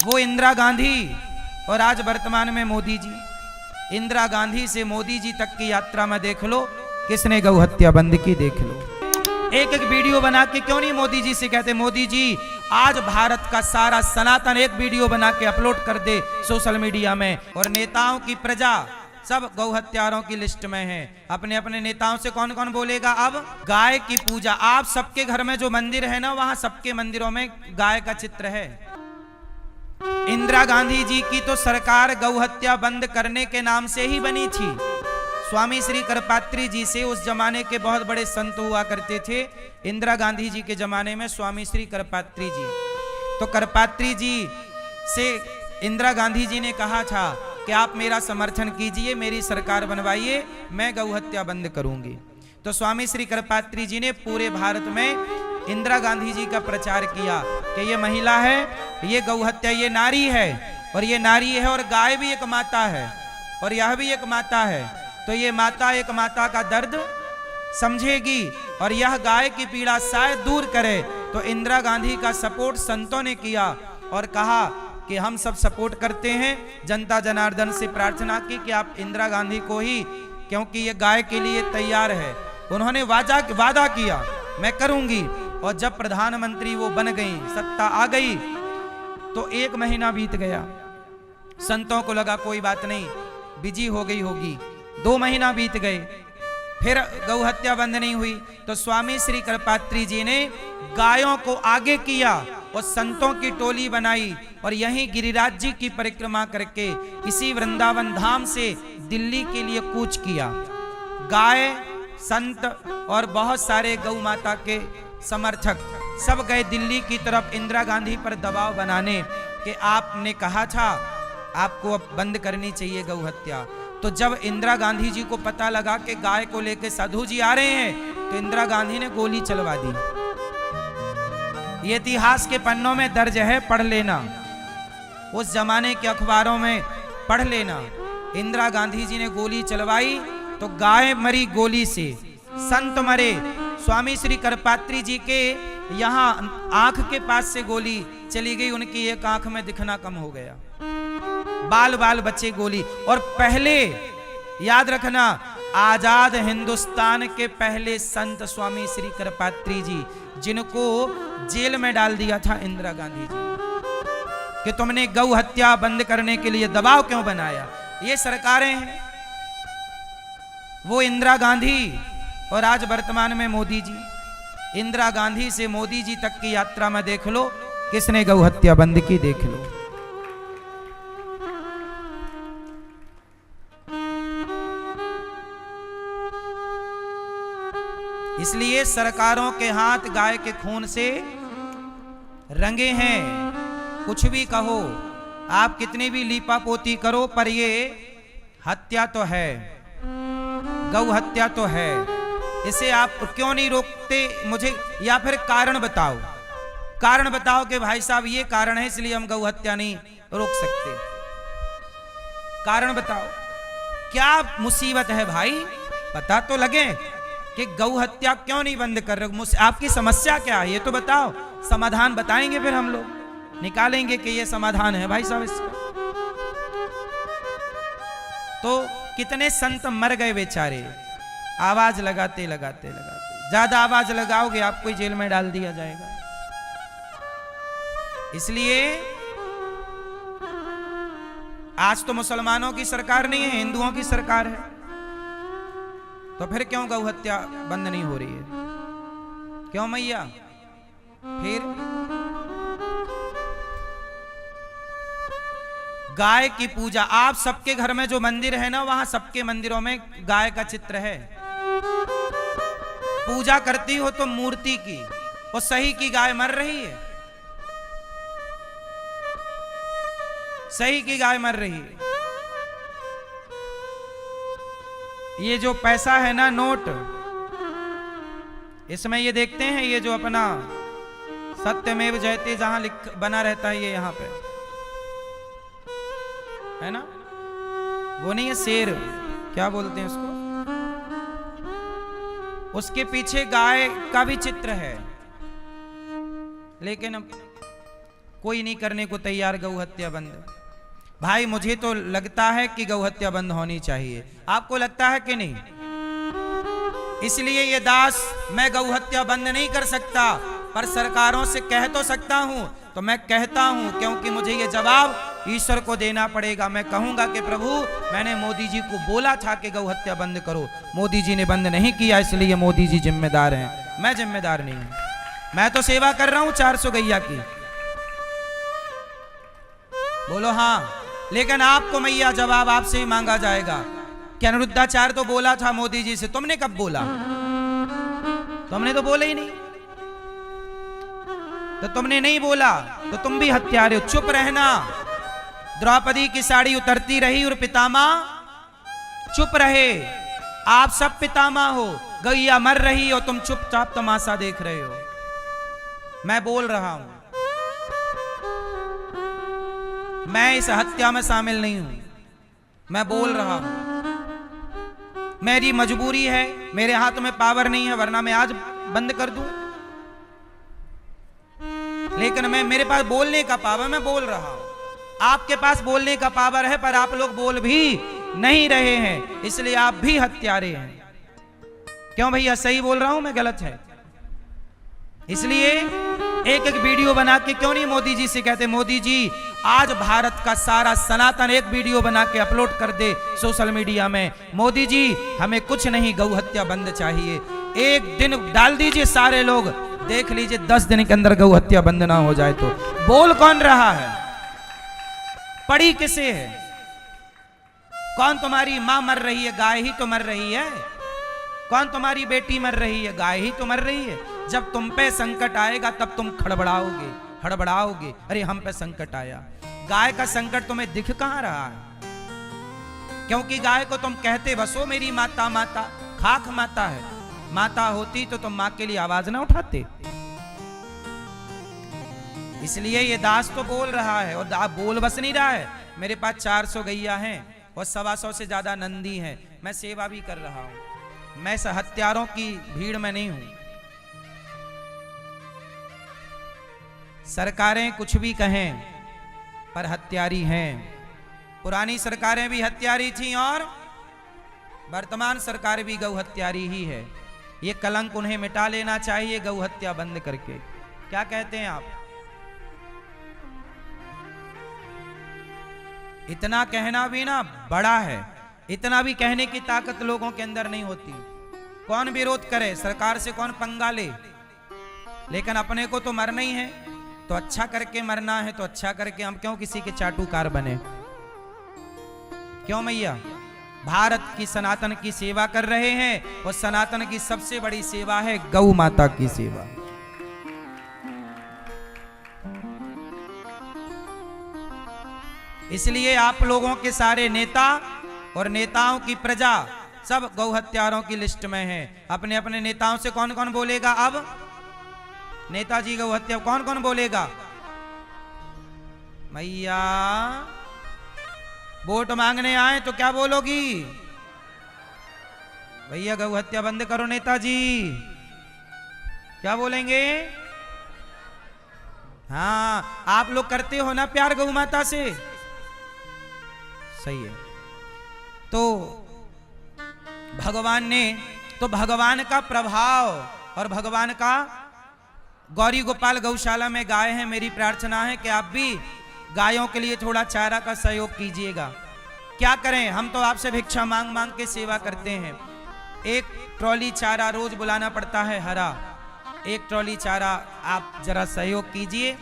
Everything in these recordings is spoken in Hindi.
वो इंदिरा गांधी और आज वर्तमान में मोदी जी। इंदिरा गांधी से मोदी जी तक की यात्रा में देख लो किसने गौ हत्या बंद की, देख लो। एक एक वीडियो बना के क्यों नहीं मोदी जी से कहते, मोदी जी आज भारत का सारा सनातन एक वीडियो बना के अपलोड कर दे सोशल मीडिया में। और नेताओं की प्रजा सब गौ हत्यारों की लिस्ट में है। अपने अपने नेताओं से कौन कौन बोलेगा अब गाय की पूजा। आप सबके घर में जो मंदिर है ना, वहां सबके मंदिरों में गाय का चित्र है। इंदिरा गांधी जी की तो सरकार गौ हत्या बंद करने के नाम से ही बनी थी। स्वामी श्री करपात्री जी से, उस जमाने के बहुत बड़े संत हुआ करते थे इंदिरा गांधी जी के जमाने में, स्वामी श्री करपात्री जी। तो करपात्री जी से इंदिरा गांधी जी ने कहा था कि आप मेरा समर्थन कीजिए, मेरी सरकार बनवाइए, मैं गौ हत्या बंद करूंगी। तो स्वामी श्री करपात्री जी ने पूरे भारत में इंदिरा गांधी जी का प्रचार किया कि ये महिला है, ये गौ हत्या, ये नारी है, और ये नारी है और गाय भी एक माता है और यह भी एक माता है। तो ये माता एक माता का दर्द समझेगी और यह गाय की पीड़ा शायद दूर करे। तो इंदिरा गांधी का सपोर्ट संतों ने किया और कहा कि हम सब सपोर्ट करते हैं। जनता जनार्दन से प्रार्थना की कि आप इंदिरा गांधी को ही, क्योंकि ये गाय के लिए तैयार है। उन्होंने वादा किया मैं करूंगी, और जब प्रधानमंत्री वो बन गई, सत्ता आ गई, तो 1 महीना बीत गया। संतों को लगा कोई बात नहीं, बिजी हो गई होगी। 2 महीना बीत गए, फिर गौ हत्या बंद नहीं हुई। तो स्वामी श्री करपात्री जी ने गायों को आगे किया और संतों की टोली बनाई और यहीं गिरिराज जी की परिक्रमा करके इसी वृंदावन धाम से दिल्ली के लिए कूच किया। गाय, संत और बहुत सारे गौ माता के समर्थक सब गए दिल्ली की तरफ इंदिरा गांधी पर दबाव बनाने कि आपने कहा था आपको अब बंद करनी चाहिए गौ हत्या। तो जब इंदिरा गांधी जी को पता लगा कि गाय को लेकर साधु जी आ रहे हैं, तो इंदिरा गांधी ने गोली चलवा दी। ये इतिहास के पन्नों में दर्ज है, पढ़ लेना, उस जमाने के अखबारों में पढ़ लेना। इंदिरा गांधी जी ने गोली चलवाई तो गाय मरी गोली से, संत मरे। स्वामी श्री करपात्री जी के यहाँ आंख के पास से गोली चली गई, उनकी एक आंख में दिखना कम हो गया, बाल बाल बचे गोली। और पहले याद रखना, आजाद हिंदुस्तान के पहले संत स्वामी श्री करपात्री जी, जिनको जेल में डाल दिया था इंदिरा गांधी जी कि तुमने गौ हत्या बंद करने के लिए दबाव क्यों बनाया। ये सरकारें हैं, वो इंदिरा गांधी और आज वर्तमान में मोदी जी। इंदिरा गांधी से मोदी जी तक की यात्रा में देख लो किसने गौ हत्या बंद की, देख लो। इसलिए सरकारों के हाथ गाय के खून से रंगे हैं। कुछ भी कहो, आप कितनी भी लीपा पोती करो, पर ये हत्या तो है, गौ हत्या तो है। इसे आप क्यों नहीं रोकते मुझे, या फिर कारण बताओ, कारण बताओ कि भाई साहब ये कारण है इसलिए हम गौ हत्या नहीं रोक सकते। कारण बताओ, क्या मुसीबत है भाई, पता तो लगे कि गौ हत्या क्यों नहीं बंद कर रहे, आपकी समस्या क्या है ये तो बताओ। समाधान बताएंगे, फिर हम लोग निकालेंगे कि ये समाधान है भाई साहब इसका। तो कितने संत मर गए बेचारे, आवाज लगाते लगाते लगाते। ज्यादा आवाज लगाओगे आपको जेल में डाल दिया जाएगा। इसलिए आज तो मुसलमानों की सरकार नहीं है, हिंदुओं की सरकार है। तो फिर क्यों गौ हत्या बंद नहीं हो रही है, क्यों मैया? फिर गाय की पूजा, आप सबके घर में जो मंदिर है ना, वहां सबके मंदिरों में गाय का चित्र है। पूजा करती हो तो मूर्ति की, वो सही की गाय मर रही है, सही की गाय मर रही है। ये जो पैसा है ना, नोट, इसमें ये देखते हैं, ये जो अपना सत्यमेव जयते जहां बना रहता है, ये यहां पे है ना, वो नहीं है शेर, क्या बोलते हैं उसको, उसके पीछे गाय का भी चित्र है। लेकिन कोई नहीं करने को तैयार गौ हत्या बंद। भाई मुझे तो लगता है कि गौ हत्या बंद होनी चाहिए, आपको लगता है कि नहीं? इसलिए ये दास, मैं गौ हत्या बंद नहीं कर सकता, पर सरकारों से कह तो सकता हूं, तो मैं कहता हूं, क्योंकि मुझे ये जवाब ईश्वर को देना पड़ेगा। मैं कहूंगा कि प्रभु, मैंने मोदी जी को बोला था कि गौ हत्या बंद करो, मोदी जी ने बंद नहीं किया, इसलिए मोदी जी जिम्मेदार हैं, मैं जिम्मेदार नहीं हूं। मैं तो सेवा कर रहा हूं 400 गैया की। बोलो हाँ। लेकिन आपको मैया जवाब आपसे ही मांगा जाएगा कि अनिरुद्धाचार्य तो बोला था मोदी जी से, तुमने कब बोला? तुमने तो बोला ही नहीं। तो तुमने नहीं बोला तो तुम भी हत्यारे हो, चुप रहना। द्रौपदी की साड़ी उतरती रही और पितामह चुप रहे। आप सब पितामह हो, गैया मर रही हो, तुम चुपचाप तमाशा देख रहे हो। मैं बोल रहा हूं, मैं इस हत्या में शामिल नहीं हूं, मैं बोल रहा हूं। मेरी मजबूरी है, मेरे हाथ में पावर नहीं है, वरना मैं आज बंद कर दूं। लेकिन मेरे पास बोलने का पावर, मैं बोल रहा हूं। आपके पास बोलने का पावर है, पर आप लोग बोल भी नहीं रहे हैं, इसलिए आप भी हत्यारे हैं। क्यों भैया, सही बोल रहा हूं मैं, गलत है? इसलिए एक एक वीडियो बना के क्यों नहीं मोदी जी से कहते, मोदी जी आज भारत का सारा सनातन एक वीडियो बना के अपलोड कर दे सोशल मीडिया में, मोदी जी हमें कुछ नहीं, गौ हत्या बंद चाहिए। एक दिन डाल दीजिए, सारे लोग देख लीजिए, 10 दिन के अंदर गौ हत्या बंद ना हो जाए तो। बोल कौन रहा है? पड़ी किसे है? कौन तुम्हारी मां मर रही है? गाय ही तो मर रही है। कौन तुम्हारी बेटी मर रही है? गाय ही तो मर रही है। जब तुम पे संकट आएगा तब तुम खड़बड़ाओगे, हड़बड़ाओगे, अरे हम पे संकट आया। गाय का संकट तुम्हें दिख कहां रहा है? क्योंकि गाय को तुम कहते बसो मेरी माता माता, खाक माता है। माता होती तो तुम मां के लिए आवाज ना उठाते। इसलिए ये दास तो बोल रहा है, और बोल बस नहीं रहा है। मेरे पास 400 गैया हैं और 125 से ज्यादा नंदी हैं। मैं सेवा भी कर रहा हूं, मैं हत्यारों की भीड़ में नहीं हूं। सरकारें कुछ भी कहें, पर हत्यारी हैं। पुरानी सरकारें भी हत्यारी थीं और वर्तमान सरकार भी गौ हत्यारी ही है। ये कलंक उन्हें मिटा लेना चाहिए गौ हत्या बंद करके। क्या कहते हैं आप? इतना कहना भी ना बड़ा है, इतना भी कहने की ताकत लोगों के अंदर नहीं होती। कौन विरोध करे, सरकार से कौन पंगा ले, लेकिन अपने को तो मरना ही है, तो अच्छा करके मरना है, तो अच्छा करके। हम क्यों किसी के चाटुकार बने? क्यों मैया? भारत की सनातन की सेवा कर रहे हैं, और सनातन की सबसे बड़ी सेवा है गौ माता की सेवा। इसलिए आप लोगों के सारे नेता और नेताओं की प्रजा सब गौ हत्यारों की लिस्ट में है। अपने अपने नेताओं से कौन कौन बोलेगा? अब नेताजी गौ हत्या कौन कौन बोलेगा? मैया वोट मांगने आए तो क्या बोलोगी? भैया गौ हत्या बंद करो नेताजी, क्या बोलेंगे? हाँ, आप लोग करते हो ना प्यार गौ माता से, सही है। तो भगवान ने, तो भगवान का प्रभाव और भगवान का, गौरी गोपाल गौशाला में गाय है। मेरी प्रार्थना है कि आप भी गायों के लिए थोड़ा चारा का सहयोग कीजिएगा। क्या करें, हम तो आपसे भिक्षा मांग मांग के सेवा करते हैं। एक ट्रॉली चारा रोज बुलाना पड़ता है हरा, एक ट्रॉली चारा आप जरा सहयोग कीजिए,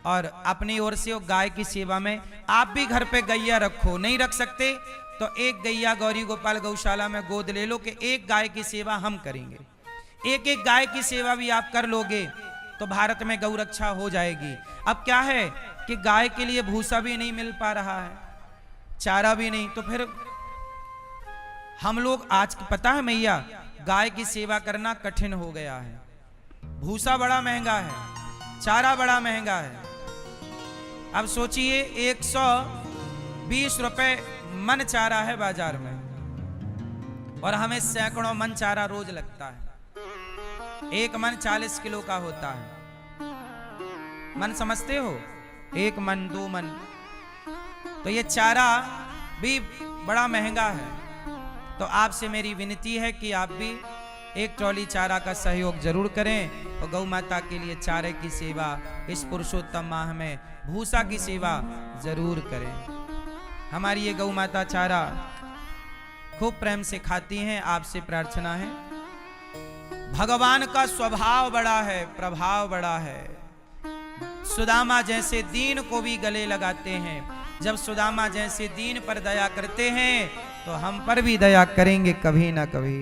और अपनी ओर से गाय की सेवा में आप भी घर पे गैया रखो। नहीं रख सकते तो एक गैया गौरी गोपाल गौशाला में गोद ले लो कि एक गाय की सेवा हम करेंगे। एक एक गाय की सेवा भी आप कर लोगे तो भारत में गौ रक्षा हो जाएगी। अब क्या है कि गाय के लिए भूसा भी नहीं मिल पा रहा है, चारा भी नहीं, तो फिर हम लोग आज, पता है मैया, गाय की सेवा करना कठिन हो गया है। भूसा बड़ा महंगा है, चारा बड़ा महंगा है। अब सोचिए 120 रुपए मन चारा है बाजार में, और हमें सैकड़ों मन चारा रोज लगता है। एक मन 40 किलो का होता है। मन समझते हो? 1 मन 2 मन। तो ये चारा भी बड़ा महंगा है, तो आपसे मेरी विनती है कि आप भी 1 ट्रॉली चारा का सहयोग जरूर करें और गौ माता के लिए चारे की सेवा इस पुरुषोत्तम माह में भूसा की सेवा जरूर करें। हमारी ये गौ माता चारा खूब प्रेम से खाती हैं। आपसे प्रार्थना है, भगवान का स्वभाव बड़ा है, प्रभाव बड़ा है। सुदामा जैसे दीन को भी गले लगाते हैं। जब सुदामा जैसे दीन पर दया करते हैं तो हम पर भी दया करेंगे कभी ना कभी।